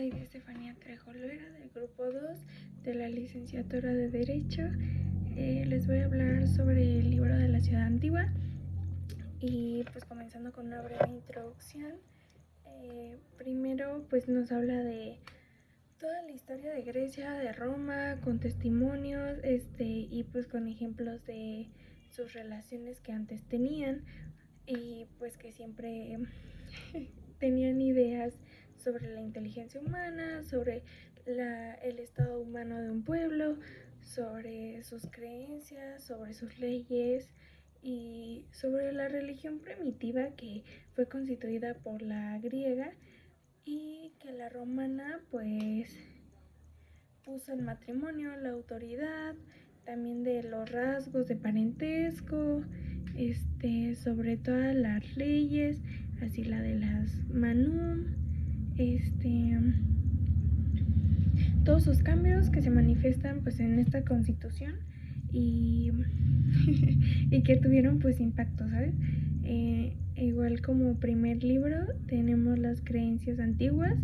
soy Estefanía Trejo Loera del grupo 2 de la licenciatura de Derecho. Les voy a hablar sobre el libro de la Ciudad Antigua y pues comenzando con una breve introducción. Primero pues nos habla de toda la historia de Grecia, de Roma, con testimonios y pues con ejemplos de sus relaciones que antes tenían y pues que siempre tenían ideas sobre la inteligencia humana, sobre el estado humano de un pueblo, sobre sus creencias, sobre sus leyes y sobre la religión primitiva que fue constituida por la griega y que la romana pues puso el matrimonio, la autoridad, también de los rasgos de parentesco, sobre todas las leyes, así la de las Manum, todos sus cambios que se manifiestan pues en esta constitución y, y que tuvieron pues impacto, ¿sabes? Igual como primer libro tenemos las creencias antiguas,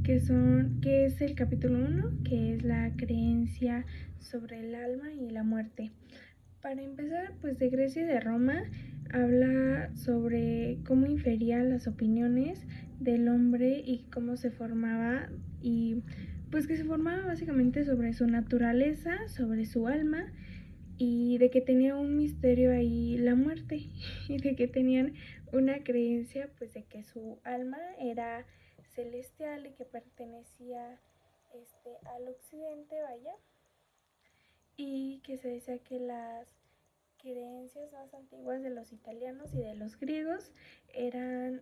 que es el capítulo 1, que es la creencia sobre el alma y la muerte. Para empezar, pues de Grecia y de Roma habla sobre cómo infería las opiniones del hombre y cómo se formaba, y pues que se formaba básicamente sobre su naturaleza, sobre su alma, y de que tenía un misterio ahí la muerte, y de que tenían una creencia pues de que su alma era celestial y que pertenecía al occidente, vaya, y que se decía que las creencias más antiguas de los italianos y de los griegos eran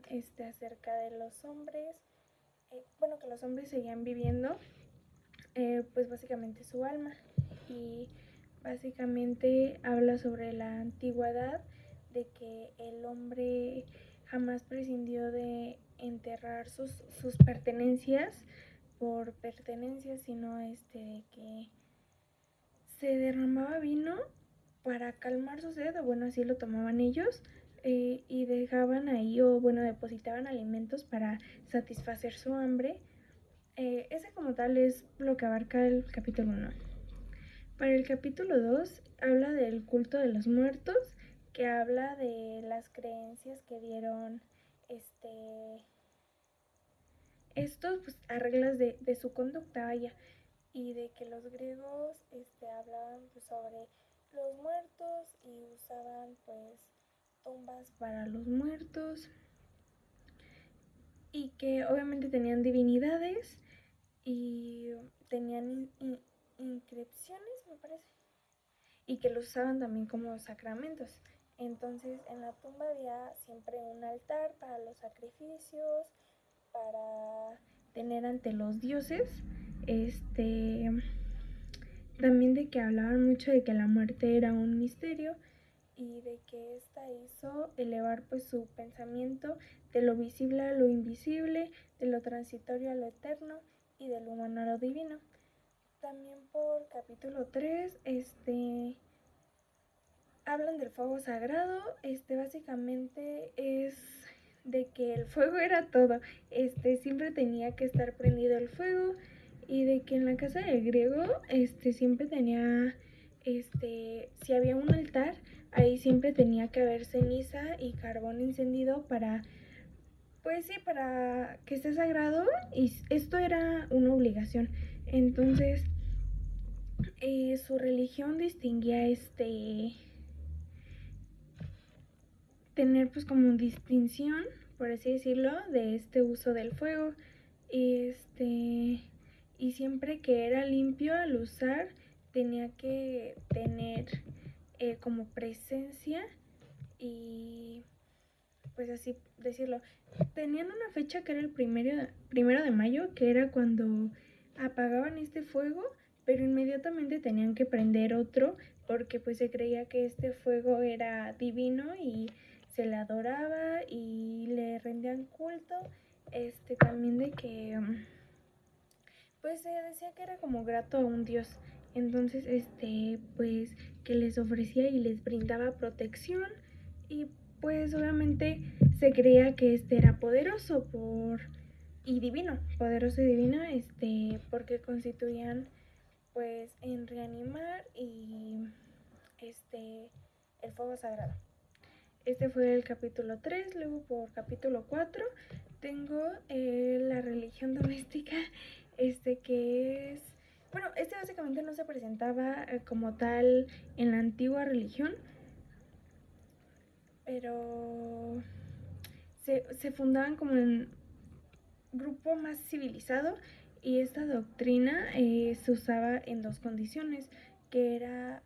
acerca de los hombres, que los hombres seguían viviendo pues básicamente su alma, y básicamente habla sobre la antigüedad, de que el hombre jamás prescindió de enterrar sus pertenencias por pertenencias, sino de que se derramaba vino para calmar su sed, o bueno, así lo tomaban ellos, y dejaban ahí, o bueno, depositaban alimentos para satisfacer su hambre. Ese como tal es lo que abarca el capítulo 1. Para el capítulo 2 habla del culto de los muertos, que habla de las creencias que dieron estos pues, a reglas de su conducta, vaya, y de que los griegos hablaban pues, sobre los muertos y usaban pues tumbas para los muertos, y que obviamente tenían divinidades y tenían inscripciones, me parece, y que los usaban también como sacramentos. Entonces en la tumba había siempre un altar para los sacrificios, para tener ante los dioses. También de que hablaban mucho de que la muerte era un misterio y de que esta hizo elevar pues su pensamiento de lo visible a lo invisible, de lo transitorio a lo eterno y de lo humano a lo divino. También por capítulo 3 hablan del fuego sagrado. Básicamente es de que el fuego era todo, siempre tenía que estar prendido el fuego, y de que en la casa del griego siempre tenía si había un altar, ahí siempre tenía que haber ceniza y carbón encendido para pues sí, para que esté sagrado, y esto era una obligación. Entonces su religión distinguía tener pues como distinción, por así decirlo, de este uso del fuego, y y siempre que era limpio al usar tenía que tener como presencia, y pues así decirlo, tenían una fecha que era el primero de mayo, que era cuando apagaban este fuego, pero inmediatamente tenían que prender otro, porque pues se creía que este fuego era divino y se le adoraba y le rendían culto. También de que pues se decía que era como grato a un dios. Entonces pues que les ofrecía y les brindaba protección, y pues obviamente se creía que era poderoso y divino, poderoso y divino, porque constituían pues en reanimar y el fuego sagrado. Este fue el capítulo 3, luego por capítulo 4 tengo la religión doméstica, que es, bueno, básicamente no se presentaba como tal en la antigua religión, pero se fundaban como en grupo más civilizado y esta doctrina se usaba en dos condiciones, que era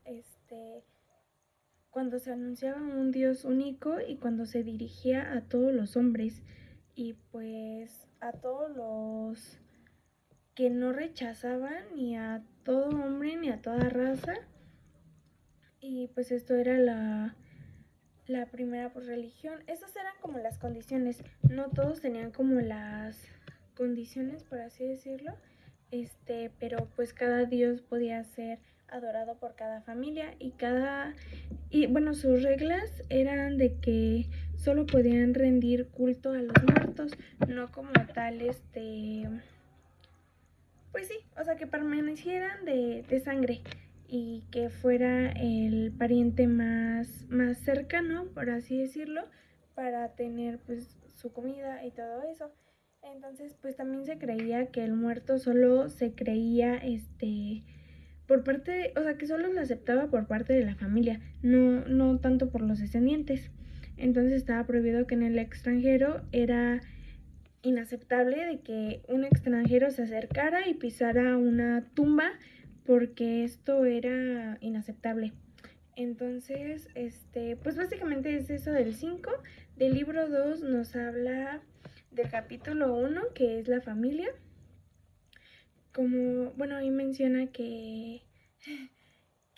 cuando se anunciaba un Dios único y cuando se dirigía a todos los hombres y pues a todos los que no rechazaban ni a todo hombre ni a toda raza. Y pues esto era la primera pues, religión. Esas eran como las condiciones. No todos tenían como las condiciones, por así decirlo. Pero pues cada dios podía ser adorado por cada familia y bueno, sus reglas eran de que solo podían rendir culto a los muertos, no como tal pues sí, o sea, que permanecieran de sangre y que fuera el pariente más cercano, por así decirlo, para tener pues su comida y todo eso. Entonces, pues también se creía que el muerto solo se creía por parte, o sea, que solo lo aceptaba por parte de la familia, no tanto por los descendientes. Entonces estaba prohibido que en el extranjero era inaceptable de que un extranjero se acercara y pisara una tumba porque esto era inaceptable. Entonces, pues básicamente es eso del 5. Del libro 2 nos habla del capítulo 1, que es la familia. Como, bueno, ahí menciona que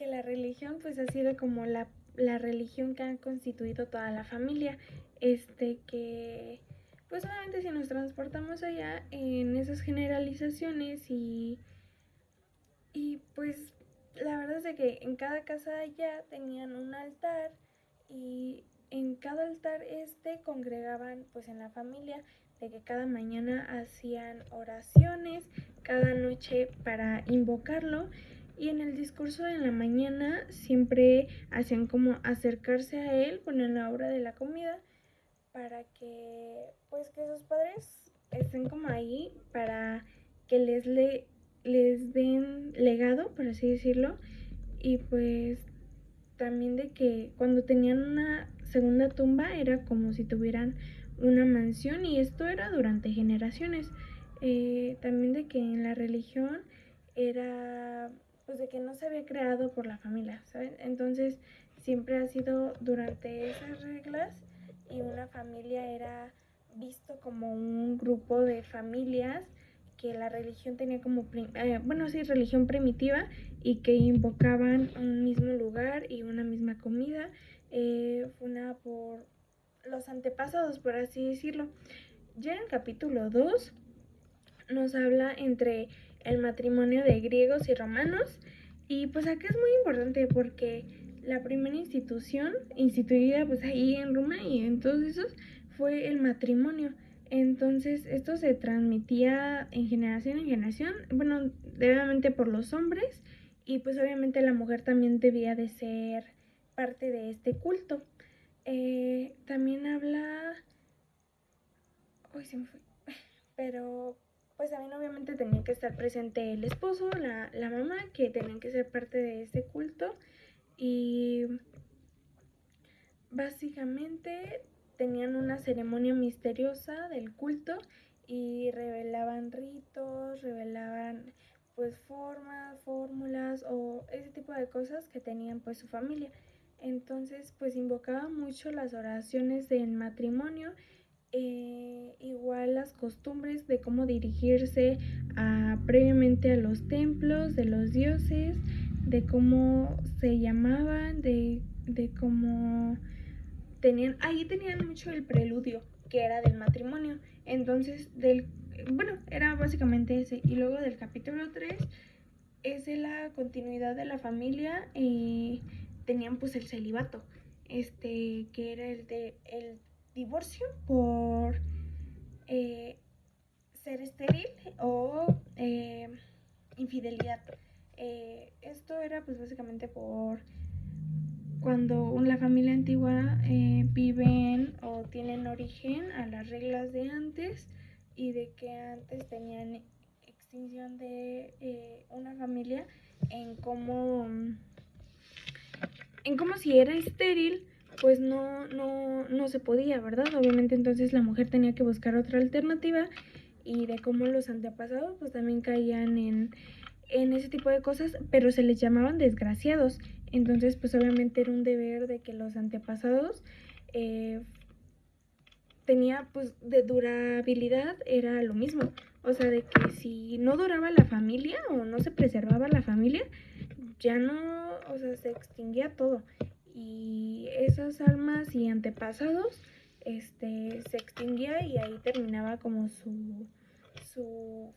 la religión pues ha sido como la religión que ha constituido toda la familia. Que pues obviamente si nos transportamos allá en esas generalizaciones y pues la verdad es de que en cada casa allá tenían un altar y en cada altar congregaban pues en la familia, de que cada mañana hacían oraciones, cada noche para invocarlo y en el discurso de la mañana siempre hacían como acercarse a él, bueno, en la hora de la comida, para que pues que sus padres estén como ahí para que les den legado, por así decirlo, y pues también de que cuando tenían una segunda tumba era como si tuvieran una mansión y esto era durante generaciones. También de que en la religión era pues de que no se había creado por la familia, ¿saben? Entonces siempre ha sido durante esas reglas y una familia era visto como un grupo de familias que la religión tenía como, religión primitiva y que invocaban un mismo lugar y una misma comida, una por los antepasados, por así decirlo. Ya en el capítulo 2 nos habla entre el matrimonio de griegos y romanos y pues acá es muy importante porque la primera institución instituida pues ahí en Roma y en todos esos fue el matrimonio. Entonces esto se transmitía en generación, bueno, obviamente por los hombres y pues obviamente la mujer también debía de ser parte de este culto. También habla... Uy, se me fue. Pero pues también obviamente tenía que estar presente el esposo, la mamá, que tenían que ser parte de este culto y básicamente tenían una ceremonia misteriosa del culto y revelaban ritos, revelaban pues formas, fórmulas o ese tipo de cosas que tenían pues su familia. Entonces pues invocaba mucho las oraciones del matrimonio, igual las costumbres de cómo dirigirse previamente a los templos de los dioses, de cómo se llamaban, de cómo ahí tenían mucho el preludio que era del matrimonio. Entonces, era básicamente ese. Y luego del capítulo 3 es de la continuidad de la familia y tenían pues el celibato, que era el divorcio por ser estéril o infidelidad. Esto era pues básicamente por cuando la familia antigua viven o tienen origen a las reglas de antes y de que antes tenían extinción de una familia en cómo si era estéril pues no se podía, ¿verdad? Obviamente entonces la mujer tenía que buscar otra alternativa y de cómo los antepasados pues también caían en ese tipo de cosas, pero se les llamaban desgraciados. Entonces pues obviamente era un deber de que los antepasados tenía pues de durabilidad era lo mismo. O sea, de que si no duraba la familia o no se preservaba la familia, ya no, o sea, se extinguía todo. Y esas almas y antepasados, se extinguía y ahí terminaba como su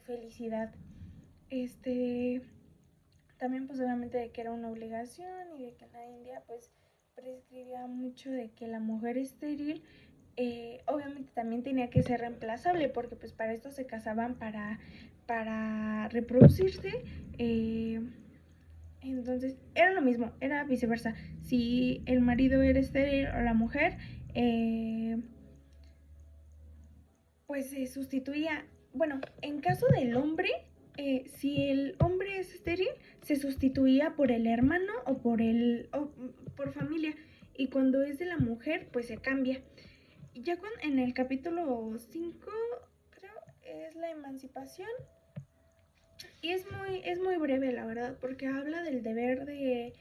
felicidad. También pues obviamente de que era una obligación y de que en la India pues prescribía mucho de que la mujer estéril obviamente también tenía que ser reemplazable porque pues para esto se casaban para reproducirse. Entonces era lo mismo, era viceversa. Si el marido era estéril o la mujer, pues se sustituía. Bueno, en caso del hombre, si el hombre es estéril, se sustituía por el hermano o por familia. Y cuando es de la mujer, pues se cambia. Ya en el capítulo 5, creo, es la emancipación. Y es muy breve, la verdad, porque habla del deber de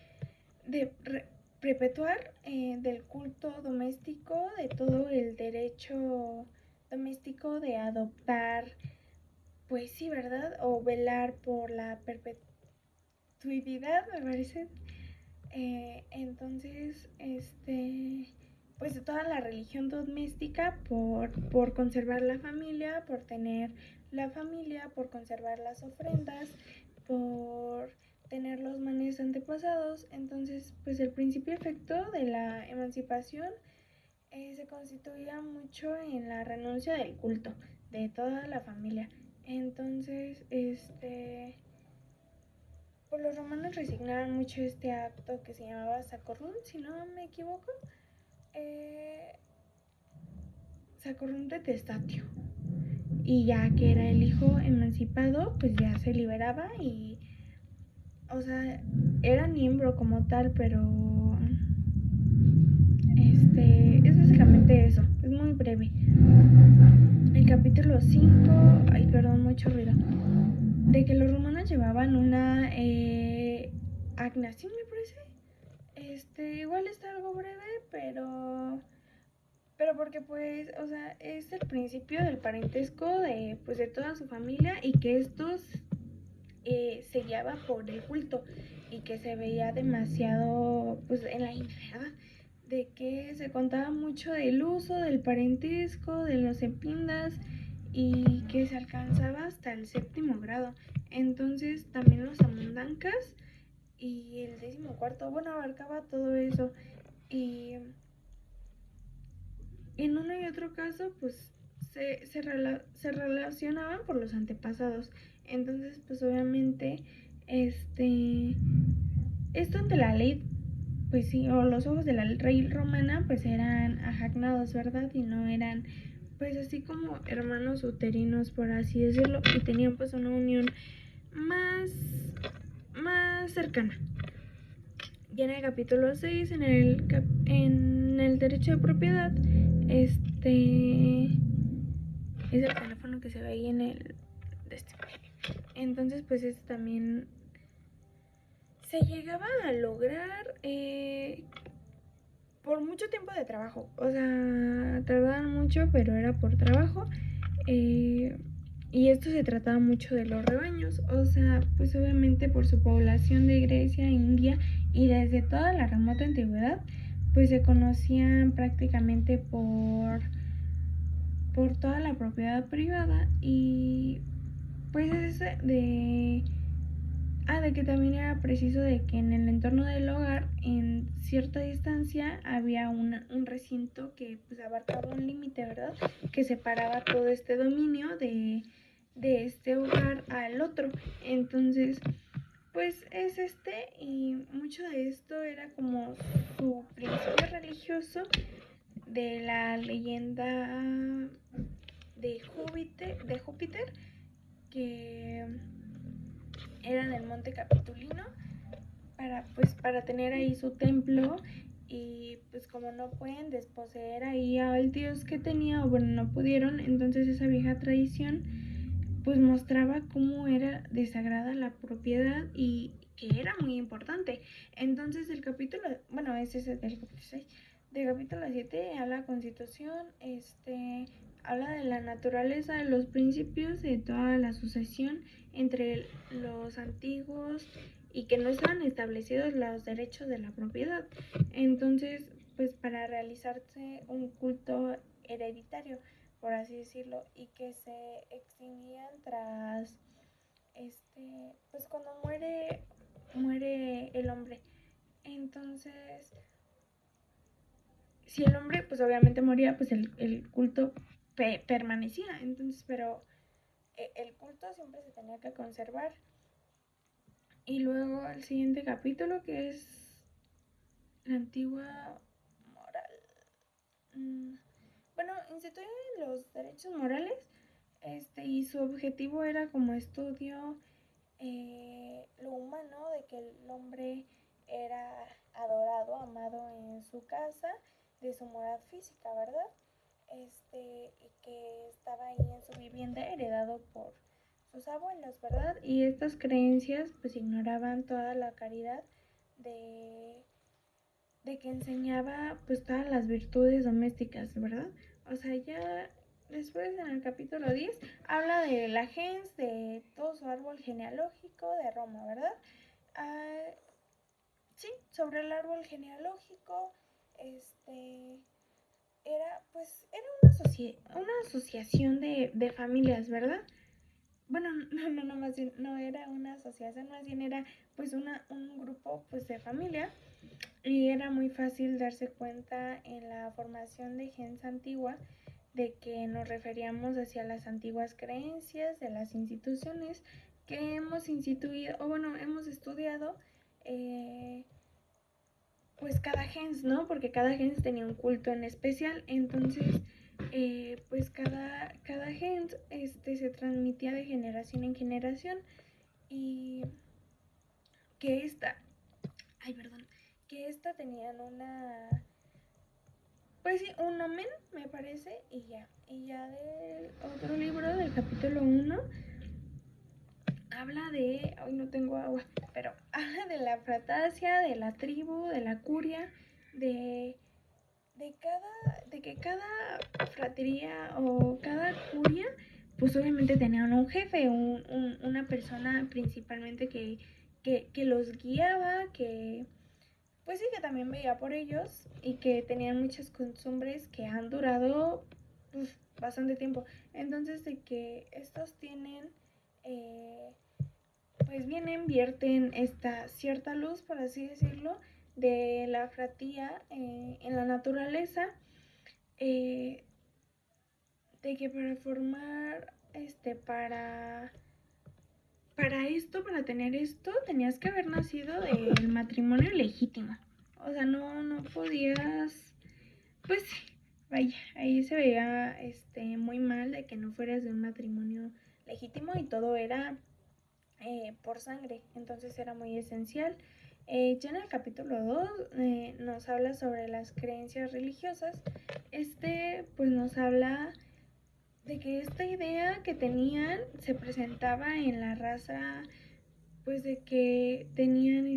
perpetuar del culto doméstico, de todo el derecho doméstico de adoptar, pues sí, ¿verdad? O velar por la perpetuidad, me parece. Entonces, pues de toda la religión doméstica por conservar la familia, por tener la familia, por conservar las ofrendas, por tener los manes antepasados. Entonces, pues el principio efecto de la emancipación se constituía mucho en la renuncia del culto de toda la familia. Entonces, pues los romanos resignaban mucho este acto que se llamaba Sacorrum, si no me equivoco. Sacorrum de testatio. Y ya que era el hijo emancipado, pues ya se liberaba y, o sea, era miembro como tal, pero es básicamente eso, es muy breve. El capítulo 5, ay, perdón, mucho ruido, de que los romanos llevaban una agnación, me parece. Igual está algo breve, pero porque pues, o sea, es el principio del parentesco de pues de toda su familia y que estos se guiaba por el culto y que se veía demasiado pues en la India, de que se contaba mucho del uso del parentesco, de los epindas y que se alcanzaba hasta el 7º grado. Entonces también los amundancas y el 14º, bueno, abarcaba todo eso. Y en uno y otro caso, pues se relacionaban por los antepasados. Entonces, pues obviamente, esto ante la ley, pues sí, o los ojos de la ley romana, pues eran ajacnados, ¿verdad? Y no eran, pues así como hermanos uterinos, por así decirlo, y tenían pues una unión más, más cercana. Y en el capítulo 6, en el derecho de propiedad, es el teléfono que se ve ahí en el entonces pues también se llegaba a lograr por mucho tiempo de trabajo, o sea, tardaban mucho, pero era por trabajo. Y esto se trataba mucho de los rebaños, o sea, pues obviamente por su población de Grecia, India y desde toda la remota antigüedad, pues se conocían prácticamente por toda la propiedad privada y pues de que también era preciso de que en el entorno del hogar, en cierta distancia, había un recinto que pues abarcaba un límite, ¿verdad? Que separaba todo este dominio de este hogar al otro. Entonces, pues es y mucho de esto era como su principio religioso de la leyenda de Júpiter, que era en el monte Capitolino, para tener ahí su templo. Y pues como no pueden desposeer ahí al dios que tenía, o bueno, no pudieron, entonces esa vieja tradición pues mostraba cómo era desagrada la propiedad y que era muy importante. Entonces el capítulo, bueno, ese es el capítulo 6, del capítulo 7 a la Constitución, habla de la naturaleza, de los principios, de toda la sucesión entre los antiguos y que no estaban establecidos los derechos de la propiedad. Entonces, pues para realizarse un culto hereditario, por así decirlo, y que se extinguían tras pues cuando muere el hombre. Entonces, si el hombre pues obviamente moría, pues el culto permanecía. Entonces, pero el culto siempre se tenía que conservar. Y luego el siguiente capítulo, que es la antigua moral. Bueno, instituye los derechos morales, y su objetivo era como estudio lo humano, de que el hombre era adorado, amado en su casa, de su moral física, ¿verdad? Y que estaba ahí en su vivienda heredado por sus abuelos, ¿verdad? Y estas creencias pues ignoraban toda la caridad de, de que enseñaba pues todas las virtudes domésticas, ¿verdad? O sea, ya después en el capítulo 10 habla de la gens, de todo su árbol genealógico de Roma, ¿verdad? Sí, sobre el árbol genealógico, era una asociación de familias, ¿verdad? Bueno, no, más bien, no era una asociación, más bien era pues un grupo pues de familia. Y era muy fácil darse cuenta en la formación de gens antigua de que nos referíamos hacia las antiguas creencias de las instituciones que hemos instituido, o bueno, hemos estudiado, pues cada gens, ¿no? Porque cada gens tenía un culto en especial. Entonces, pues cada gens se transmitía de generación en generación. Y que esta tenían pues sí, un omen, me parece, y ya. Y ya del otro libro, del capítulo 1, habla de, hoy no tengo agua, pero habla de la fratasia, de la tribu, de la curia, de que cada fratería o cada curia, pues obviamente tenían un jefe, una persona principalmente que los guiaba, que pues sí, que también veía por ellos y que tenían muchas costumbres que han durado bastante tiempo. Entonces, de que estos tienen, pues vienen, vierten esta cierta luz, por así decirlo, de la fratía en la naturaleza, de que para formar, para tener esto, tenías que haber nacido del matrimonio legítimo. O sea, no podías, pues, vaya, ahí se veía, muy mal de que no fueras de un matrimonio legítimo y todo era por sangre. Entonces era muy esencial. Ya en el capítulo 2 nos habla sobre las creencias religiosas. Pues nos habla de que esta idea que tenían se presentaba en la raza, pues de que tenían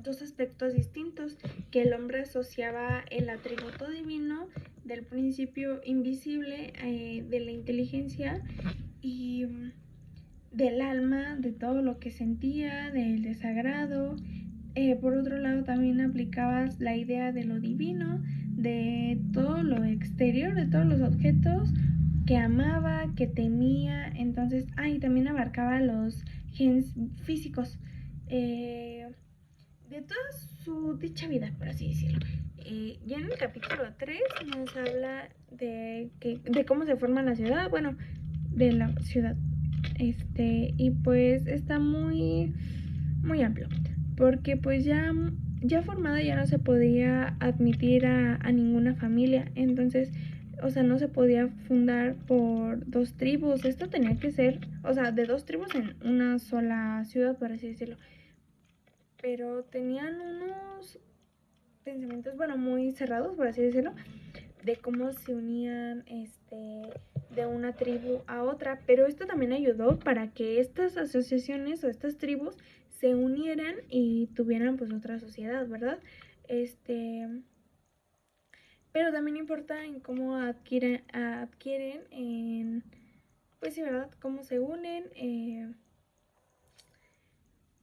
dos aspectos distintos, que el hombre asociaba el atributo divino del principio invisible, de la inteligencia y del alma, de todo lo que sentía, del desagrado. Por otro lado también aplicabas la idea de lo divino, de todo lo exterior, de todos los objetos que amaba, que temía. Entonces, y también abarcaba los gens físicos, de toda su dicha vida, por así decirlo. Ya en el capítulo 3 nos habla de cómo se forma la ciudad. Bueno, de la ciudad. Y pues está muy, muy amplio, porque pues ya formada ya no se podía admitir a ninguna familia, entonces, o sea, no se podía fundar por dos tribus, esto tenía que ser, o sea, de dos tribus en una sola ciudad, por así decirlo, pero tenían unos pensamientos, bueno, muy cerrados, por así decirlo, de cómo se unían de una tribu a otra, pero esto también ayudó para que estas asociaciones o estas tribus se unieran y tuvieran pues otra sociedad, ¿verdad? Pero también importa en cómo adquieren en, pues sí, ¿verdad? Cómo se unen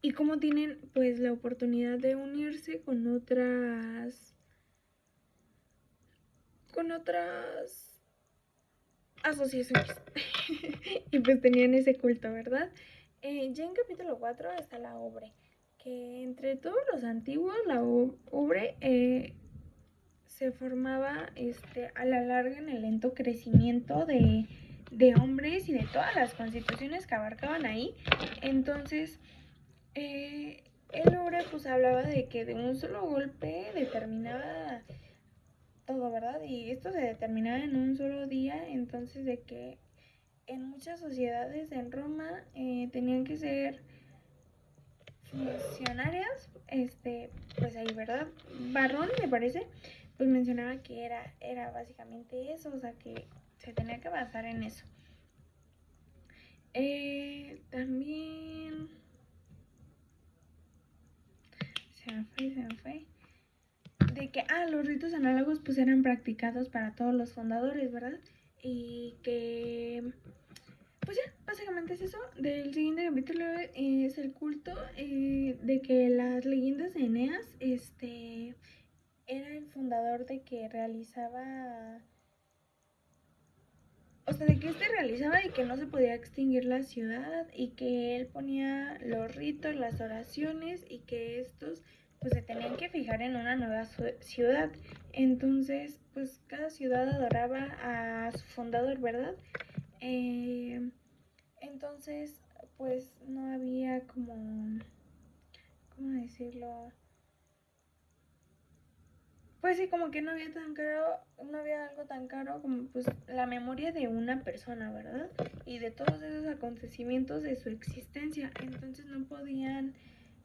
y cómo tienen pues la oportunidad de unirse con otras asociaciones. Y pues tenían ese culto, ¿verdad? Ya en capítulo 4 está la Ubre, que entre todos los antiguos, la Ubre se formaba a la larga en el lento crecimiento de hombres y de todas las constituciones que abarcaban ahí. Entonces, el Ubre pues hablaba de que de un solo golpe determinaba todo, ¿verdad? Y esto se determinaba en un solo día, entonces de que en muchas sociedades en Roma tenían que ser funcionarias, pues ahí, ¿verdad? Barrón, me parece, pues mencionaba que era básicamente eso, o sea que se tenía que basar en eso. También se me fue. De que, los ritos análogos pues eran practicados para todos los fundadores, ¿verdad? Y que pues ya, básicamente es eso. Del siguiente capítulo es el culto de que las leyendas de Eneas, era el fundador de que realizaba, o sea, de que realizaba y que no se podía extinguir la ciudad y que él ponía los ritos, las oraciones y que estos pues se tenían que fijar en una nueva ciudad. Entonces, pues cada ciudad adoraba a su fundador, ¿verdad? Entonces, pues no había como, ¿cómo decirlo? Pues sí, como que no había tan caro, no había algo tan caro como pues la memoria de una persona, ¿verdad? Y de todos esos acontecimientos de su existencia. Entonces no podían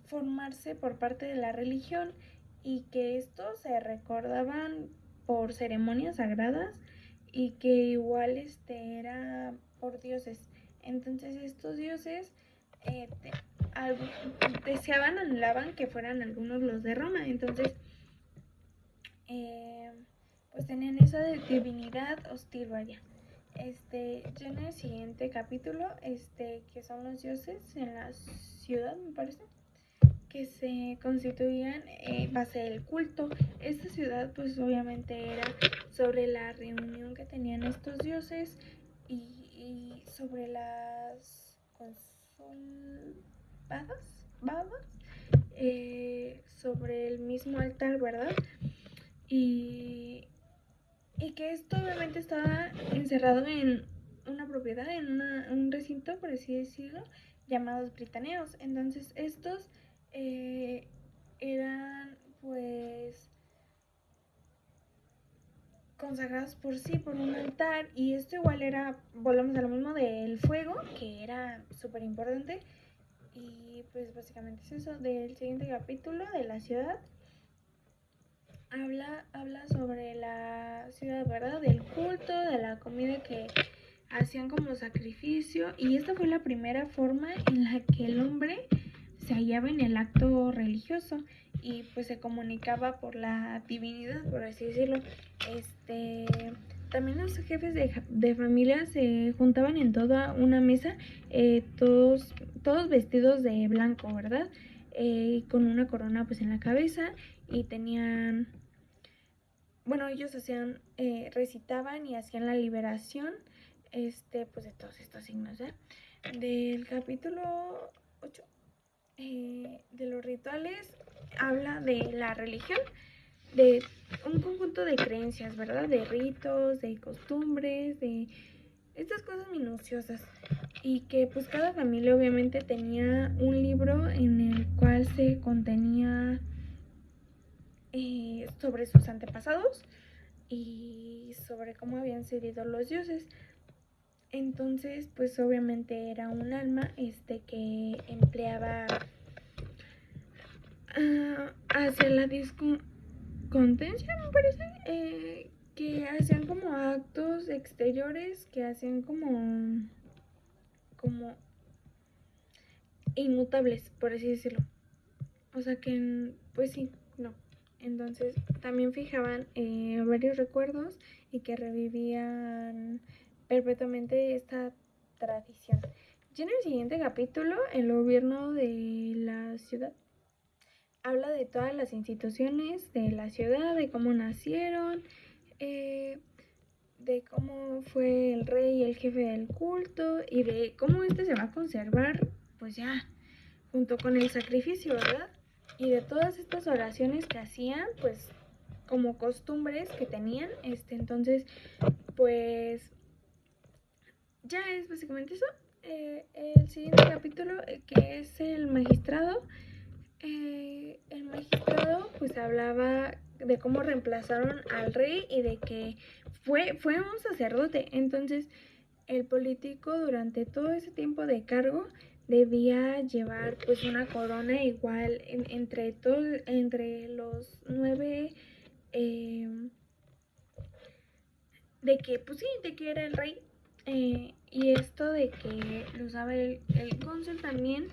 formarse por parte de la religión y que estos se recordaban por ceremonias sagradas y que igual era por dioses. Entonces estos dioses eh, deseaban, anhelaban que fueran algunos los de Roma. Entonces pues tenían esa divinidad hostil, vaya. Ya en el siguiente capítulo, que son los dioses en la ciudad, me parece, que se constituían base del culto. Esta ciudad, pues obviamente era sobre la reunión que tenían estos dioses y sobre las consultadas, sobre el mismo altar, ¿verdad? Y que esto obviamente estaba encerrado en una propiedad, en un recinto, por así decirlo, llamados britaneos. Entonces estos eran pues consagrados por sí, por un altar, y esto igual era, volvemos a lo mismo del fuego, que era súper importante. Y pues básicamente es eso. Del siguiente capítulo de la ciudad habla sobre la ciudad, ¿verdad? Del culto, de la comida que hacían como sacrificio, y esta fue la primera forma en la que el hombre se hallaba en el acto religioso y pues se comunicaba por la divinidad, por así decirlo. También los jefes de familia se juntaban en toda una mesa, todos vestidos de blanco, ¿verdad? Con una corona pues en la cabeza, y tenían, bueno, ellos hacían, recitaban y hacían la liberación, pues de todos estos signos, ¿ya? Del capítulo 8, de los rituales, habla de la religión, de un conjunto de creencias, ¿verdad? De ritos, de costumbres, de estas cosas minuciosas. Y que pues cada familia obviamente tenía un libro en el cual se contenía sobre sus antepasados y sobre cómo habían sido los dioses. Entonces, pues obviamente era un alma que empleaba hacia la discontencia, me parece, que hacían como actos exteriores, que hacían como inmutables, por así decirlo. O sea que, pues sí, no. Entonces también fijaban varios recuerdos y que revivían perpetuamente esta tradición. Ya en el siguiente capítulo, el gobierno de la ciudad habla de todas las instituciones de la ciudad, de cómo nacieron, de cómo fue el rey el jefe del culto y de cómo se va a conservar, pues ya, junto con el sacrificio, ¿verdad? Y de todas estas oraciones que hacían, pues como costumbres que tenían, entonces, pues ya es básicamente eso. El siguiente capítulo, que es el magistrado pues hablaba de cómo reemplazaron al rey y de que fue un sacerdote. Entonces el político durante todo ese tiempo de cargo debía llevar pues una corona igual entre los 9 de que pues sí, de que era el rey, y esto de que lo usaba el cónsul también,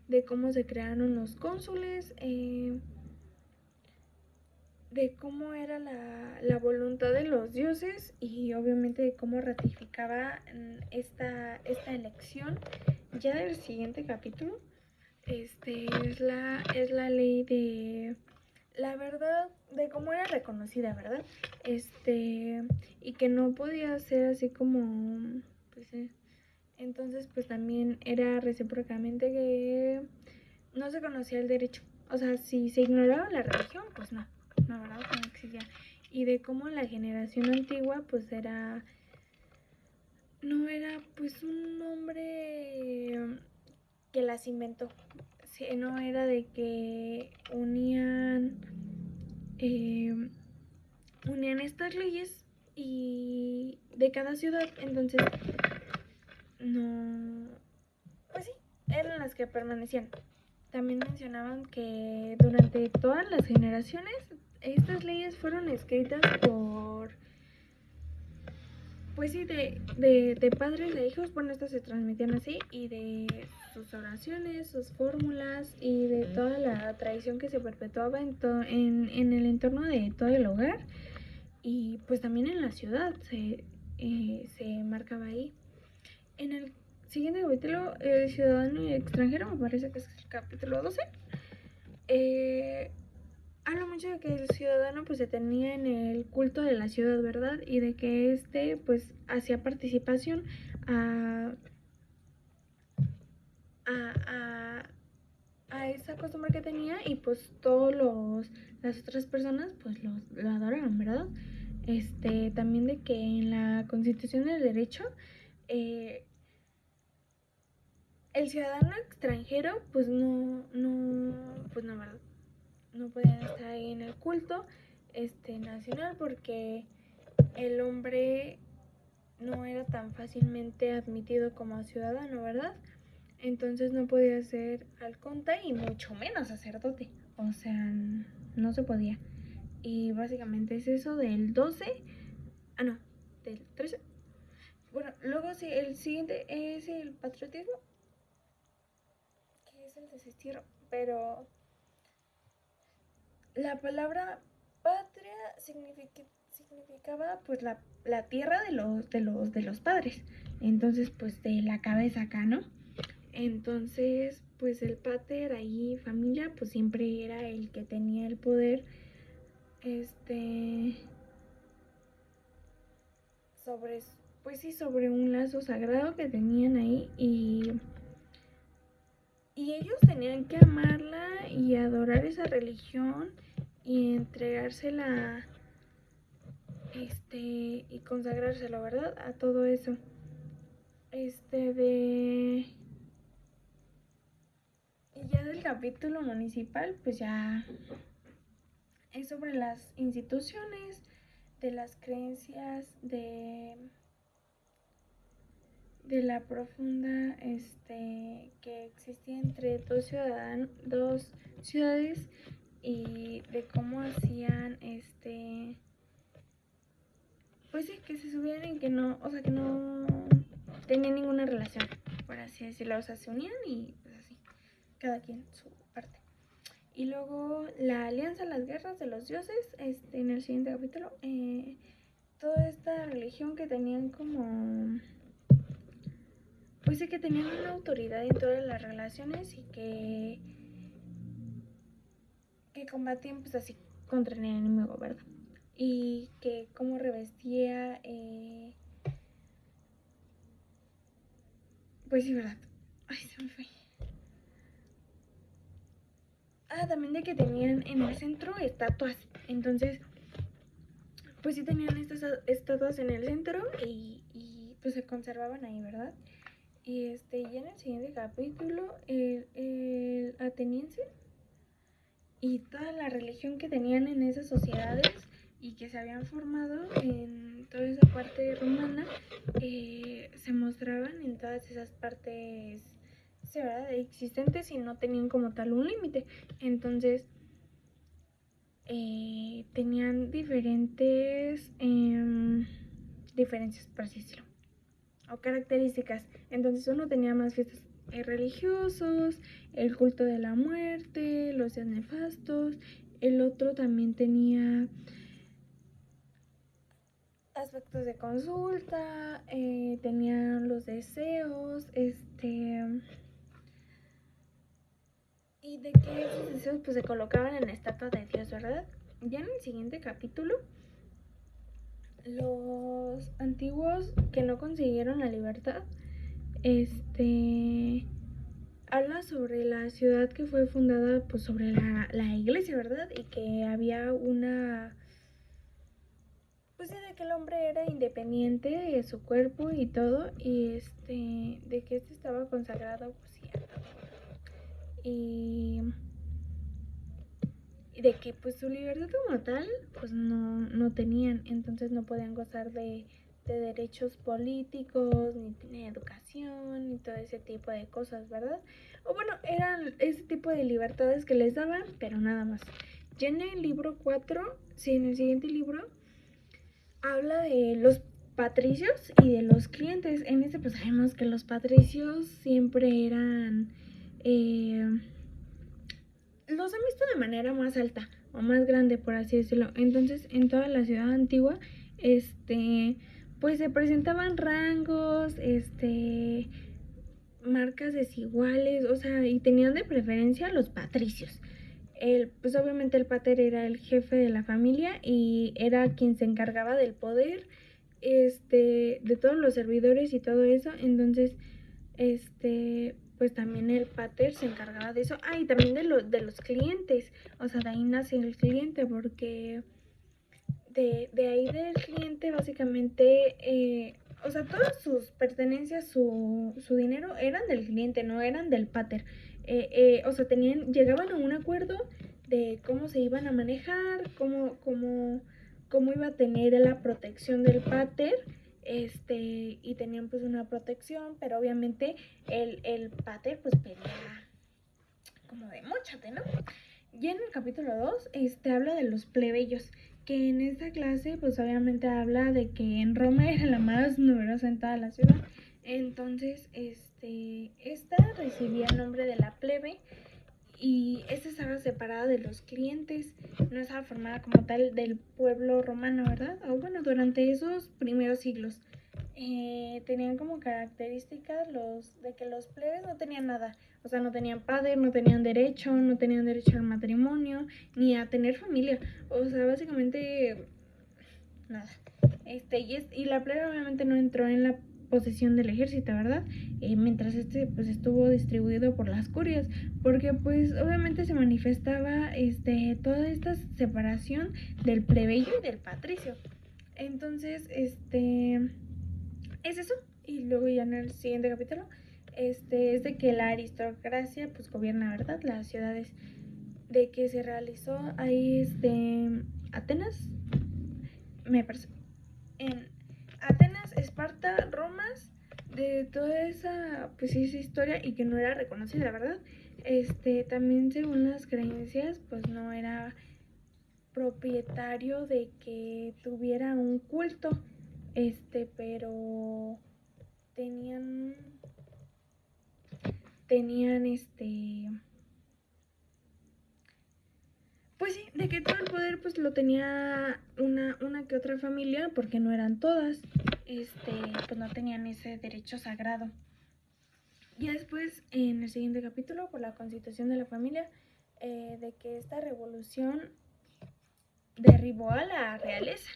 de cómo se crearon los cónsules, de cómo era la voluntad de los dioses y obviamente de cómo ratificaba esta elección. Ya del siguiente capítulo, es la ley de la verdad, de cómo era reconocida, ¿verdad? Y que no podía ser así como, pues, entonces pues también era recíprocamente que no se conocía el derecho. O sea, si se ignoraba la religión, pues no, ¿verdad? No existía. Y de cómo la generación antigua, pues no era pues un hombre que las inventó. Sí, no era de que unían estas leyes y de cada ciudad, entonces no, pues sí, eran las que permanecían. También mencionaban que durante todas las generaciones estas leyes fueron escritas por, pues sí, de padres a hijos. Bueno, estas se transmitían así, y de sus oraciones, sus fórmulas y de toda la tradición que se perpetuaba en el entorno de todo el hogar, y pues también en la ciudad se marcaba ahí. En el siguiente capítulo, el ciudadano y el extranjero, me parece que es el capítulo 12, habla mucho de que el ciudadano pues se tenía en el culto de la ciudad, ¿verdad? Y de que pues hacía participación a, a, a esa costumbre que tenía, y pues las otras personas pues lo adoraban, ¿verdad? También de que en la Constitución del Derecho, el ciudadano extranjero pues pues no, ¿verdad? No podían estar ahí en el culto nacional, porque el hombre no era tan fácilmente admitido como ciudadano, ¿verdad? Entonces no podía ser halconta y mucho menos sacerdote. O sea, no se podía. Y básicamente es eso del 12. No, del 13. Bueno, luego sí, el siguiente es el patriotismo, que es el desestierro. Pero la palabra patria significaba pues la tierra de los padres. Entonces, pues de la cabeza acá, ¿no? Entonces, pues el pater ahí, familia, pues siempre era el que tenía el poder, sobre, pues sí, sobre un lazo sagrado que tenían ahí, y ellos tenían que amarla y adorar esa religión y entregársela, y consagrárselo, ¿verdad? A todo eso. de... Y ya del capítulo municipal, pues ya es sobre las instituciones, de las creencias, de la profunda que existía entre dos ciudades y de cómo hacían pues sí, que se subían y que no, o sea, que no tenían ninguna relación, por así decirlo, o sea, se unían y pues así, cada quien su parte. Y luego la alianza, las guerras de los dioses, en el siguiente capítulo, toda esta religión que tenían como, pues sí, que tenían una autoridad en todas las relaciones y que combatían pues así contra el enemigo, ¿verdad? Y que cómo revestía, pues sí, ¿verdad? Ay, se me fue. También de que tenían en el centro estatuas. Entonces, pues sí tenían estas estatuas en el centro y pues se conservaban ahí, ¿verdad? Y ya en el siguiente capítulo, el ateniense y toda la religión que tenían en esas sociedades y que se habían formado en toda esa parte romana, se mostraban en todas esas partes, sí, ¿verdad?, existentes y no tenían como tal un límite. Entonces, tenían diferentes diferencias, por así decirlo, o características. Entonces uno tenía más fiestas religiosos, el culto de la muerte, los días nefastos. El otro también tenía aspectos de consulta, tenían los deseos, y de que esos deseos pues se colocaban en la estatua de Dios, ¿verdad? Ya en el siguiente capítulo, los antiguos que no consiguieron la libertad, habla sobre la ciudad que fue fundada pues sobre la iglesia, ¿verdad? Y que había una, pues sí, de que el hombre era independiente de su cuerpo y todo, y de que estaba consagrado pues sí a todo. Y de que pues su libertad como tal pues no tenían, entonces no podían gozar de derechos políticos, ni educación, ni todo ese tipo de cosas, ¿verdad? O bueno, eran ese tipo de libertades que les daban, pero nada más. Ya en el libro 4, sí, en el siguiente libro, habla de los patricios y de los clientes. En este pues sabemos que los patricios siempre eran... los han visto de manera más alta o más grande, por así decirlo. Entonces, en toda la ciudad antigua, pues se presentaban rangos, marcas desiguales, o sea, y tenían de preferencia los patricios. Pues obviamente el pater era el jefe de la familia y era quien se encargaba del poder, de todos los servidores y todo eso. Entonces, pues también el pater se encargaba de eso. Y también de los clientes. O sea, de ahí nace el cliente, porque de ahí del cliente básicamente, o sea, todas sus pertenencias, su dinero eran del cliente, no eran del pater. O sea, llegaban a un acuerdo de cómo se iban a manejar, cómo iba a tener la protección del pater, y tenían pues una protección, pero obviamente el pater pues pedía como de móchate, ¿no? Ya en el capítulo 2, habla de los plebeyos, que en esta clase pues obviamente habla de que en Roma era la más numerosa en toda la ciudad. Entonces, esta recibía el nombre de la plebe y esta estaba separada de los clientes, no estaba formada como tal del pueblo romano, ¿verdad? O bueno, durante esos primeros siglos. Tenían como características de que los plebes no tenían nada, o sea, no tenían padre, no tenían derecho al matrimonio, ni a tener familia, o sea, básicamente nada. Y la plebe obviamente no entró en la posesión del ejército, ¿verdad? Mientras pues estuvo distribuido por las curias, porque pues obviamente se manifestaba toda esta separación del plebeyo y del patricio. Entonces, es eso. y luego ya en el siguiente capítulo, es de que la aristocracia pues gobierna, ¿verdad? Las ciudades, de que se realizó ahí Atenas, me parece, en Atenas, Esparta, Roma, de toda esa pues esa historia y que no era reconocida, ¿verdad? También según las creencias pues no era propietario de que tuviera un culto, pero tenían pues sí, de que todo el poder pues lo tenía una que otra familia, porque no eran todas, pues no tenían ese derecho sagrado. Ya después, en el siguiente capítulo, por la constitución de la familia, de que esta revolución derribó a la realeza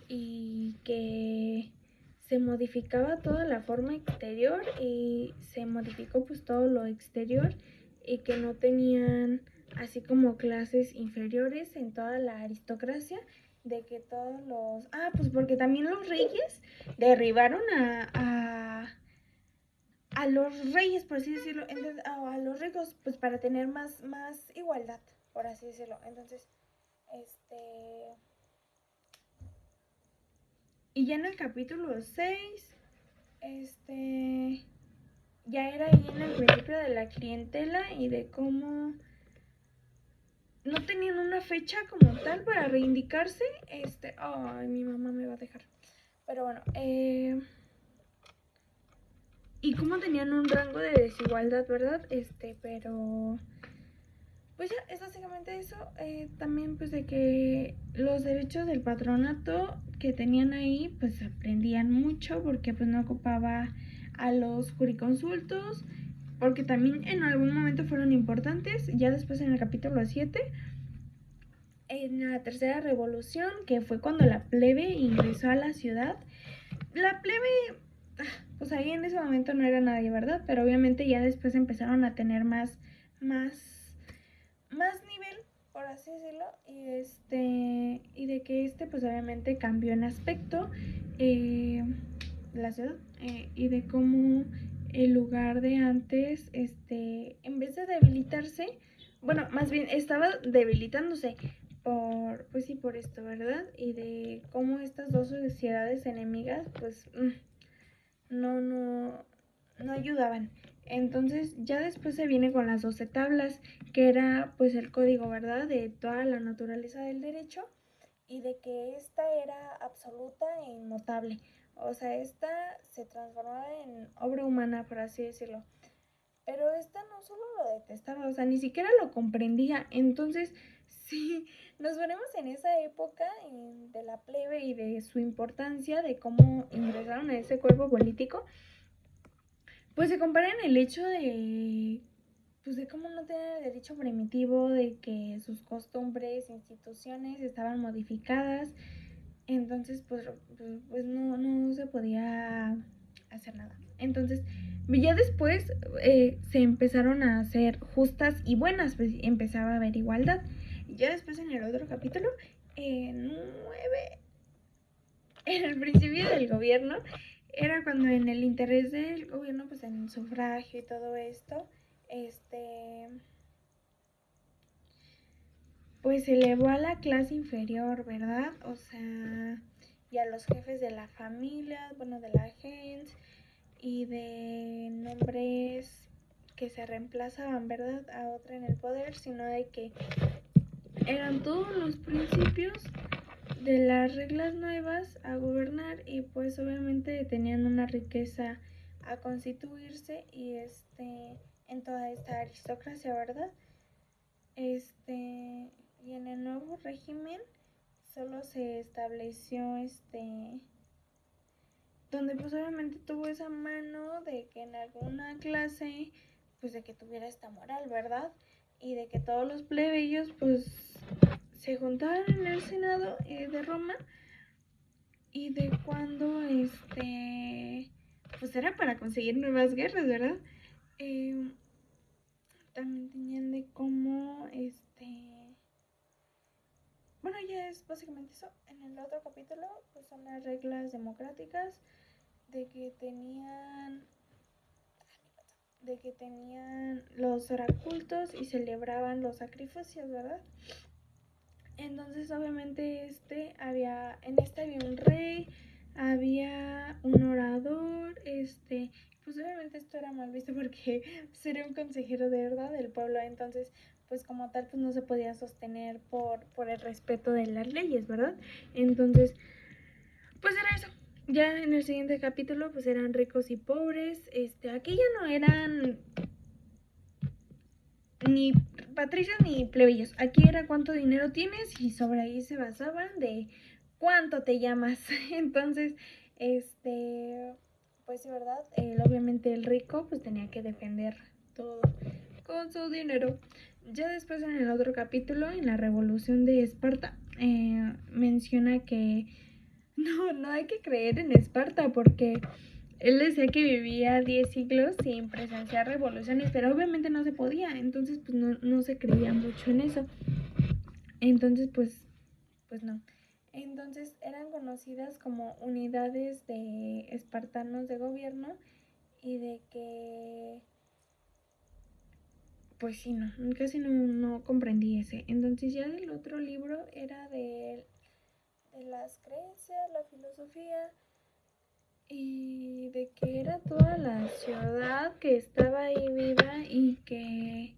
y que se modificaba toda la forma exterior y se modificó pues todo lo exterior y que no tenían así como clases inferiores en toda la aristocracia, de que todos los... Ah, pues porque también los reyes derribaron a los reyes, por así decirlo, entonces, a los ricos, pues para tener más igualdad, por así decirlo. Entonces, este... Y ya en el capítulo 6 ya era ahí en el principio de la clientela y de cómo no tenían una fecha como tal para reivindicarse. Ay, mi mamá me va a dejar. Pero bueno, y cómo tenían un rango de desigualdad, ¿verdad? Pero pues ya, es básicamente eso. También pues de que los derechos del patronato que tenían ahí, pues aprendían mucho porque pues no ocupaba a los jurisconsultos, porque también en algún momento fueron importantes. Ya después en el capítulo 7, en la tercera revolución, que fue cuando la plebe ingresó a la ciudad. La plebe, pues ahí en ese momento no era nadie, ¿verdad? Pero obviamente ya después empezaron a tener más nivel, por así decirlo, y de que pues obviamente cambió en aspecto la ciudad, y de cómo el lugar de antes, en vez de debilitarse, bueno, más bien estaba debilitándose pues sí, por esto, ¿verdad? Y de cómo estas dos sociedades enemigas, pues no, no ayudaban. Entonces ya después se viene con las 12 tablas, que era pues el código, ¿verdad? De toda la naturaleza del derecho y de que esta era absoluta e inmutable. O sea, esta se transformaba en obra humana, por así decirlo. Pero esta no solo lo detestaba, o sea, ni siquiera lo comprendía. Entonces, sí, nos ponemos en esa época de la plebe y de su importancia, de cómo ingresaron a ese cuerpo político, pues se compara en el hecho pues de cómo no tener el derecho primitivo, de que sus costumbres, instituciones estaban modificadas, entonces pues no se podía hacer nada. Entonces ya después se empezaron a hacer justas y buenas, pues empezaba a haber igualdad. Ya después en el otro capítulo, 9, en el principio del gobierno, era cuando en el interés del gobierno, pues en el sufragio y todo esto, pues se elevó a la clase inferior, ¿verdad? O sea, y a los jefes de la familia, bueno, de la gente, y de nombres que se reemplazaban, ¿verdad? A otra en el poder, sino de que eran todos los principios de las reglas nuevas a gobernar, y pues obviamente tenían una riqueza a constituirse y en toda esta aristocracia, ¿verdad? Y en el nuevo régimen solo se estableció donde pues obviamente tuvo esa mano de que en alguna clase pues de que tuviera esta moral, ¿verdad? Y de que todos los plebeyos pues se juntaban en el Senado de Roma, y de cuando pues era para conseguir nuevas guerras, ¿verdad? También tenían de cómo bueno, ya es básicamente eso. En el otro capítulo pues son las reglas democráticas, de que tenían los oracultos y celebraban los sacrificios, ¿verdad? Entonces obviamente en este había un rey, había un orador, pues obviamente esto era mal visto porque sería un consejero de verdad del pueblo, entonces pues como tal pues no se podía sostener por el respeto de las leyes, ¿verdad? Entonces pues era eso. Ya en el siguiente capítulo pues eran ricos y pobres, aquí ya no eran ni patricios ni plebeyos, aquí era cuánto dinero tienes y sobre ahí se basaban de cuánto te llamas. Entonces, pues sí, ¿verdad? Obviamente el rico pues tenía que defender todo con su dinero. Ya después en el otro capítulo, en la revolución de Esparta, menciona que no hay que creer en Esparta porque él decía que vivía 10 siglos sin presenciar revoluciones, pero obviamente no se podía, entonces pues no se creía mucho en eso. Entonces pues no. Entonces eran conocidas como unidades de espartanos de gobierno y de que pues sí, no, casi no comprendí ese. Entonces ya del otro libro era de las creencias, la filosofía y de que era toda la ciudad que estaba ahí viva y que,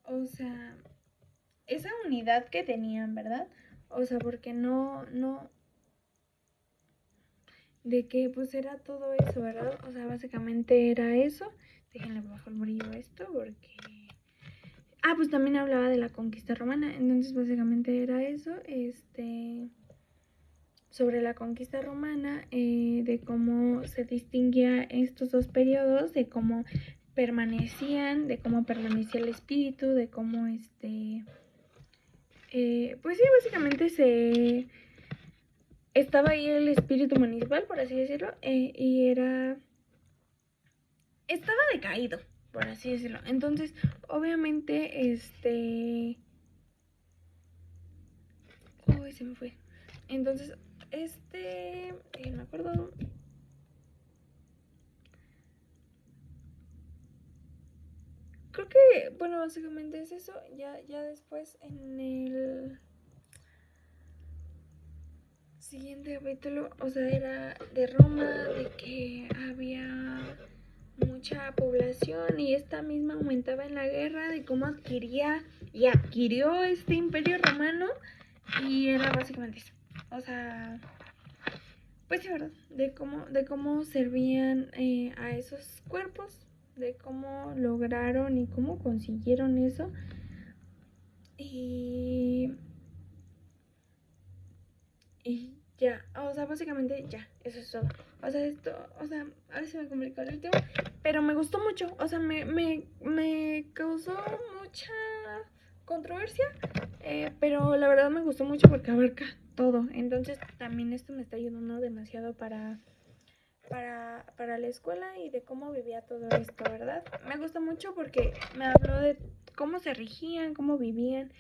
o sea, esa unidad que tenían, ¿verdad? O sea, porque no, de que pues era todo eso, ¿verdad? O sea, básicamente era eso. Déjenle bajo el brillo esto porque... Ah, pues también hablaba de la conquista romana, entonces básicamente era eso, sobre la conquista romana, de cómo se distinguía estos dos periodos, de cómo permanecían, de cómo permanecía el espíritu, de cómo pues sí, básicamente estaba ahí el espíritu municipal, por así decirlo, y estaba decaído, por así decirlo. Entonces, obviamente, uy, se me fue. Entonces, me acuerdo. Creo que, bueno, básicamente es eso. Ya después en el siguiente capítulo, o sea, era de Roma, de que había mucha población y esta misma aumentaba en la guerra, de cómo adquirió este imperio romano y era básicamente eso. O sea, pues sí, ¿verdad? De cómo servían a esos cuerpos, de cómo lograron y cómo consiguieron eso. Y ya, o sea, básicamente ya, eso es todo. O sea, a veces me complicó el último, pero me gustó mucho. O sea, me causó mucha controversia, pero la verdad me gustó mucho porque abarca todo. Entonces también esto me está ayudando demasiado para la escuela y de cómo vivía todo esto, ¿verdad? Me gusta mucho porque me habló de cómo se regían, cómo vivían.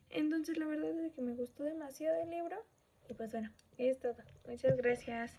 Entonces la verdad es que me gustó demasiado el libro y pues bueno, es todo. Muchas gracias.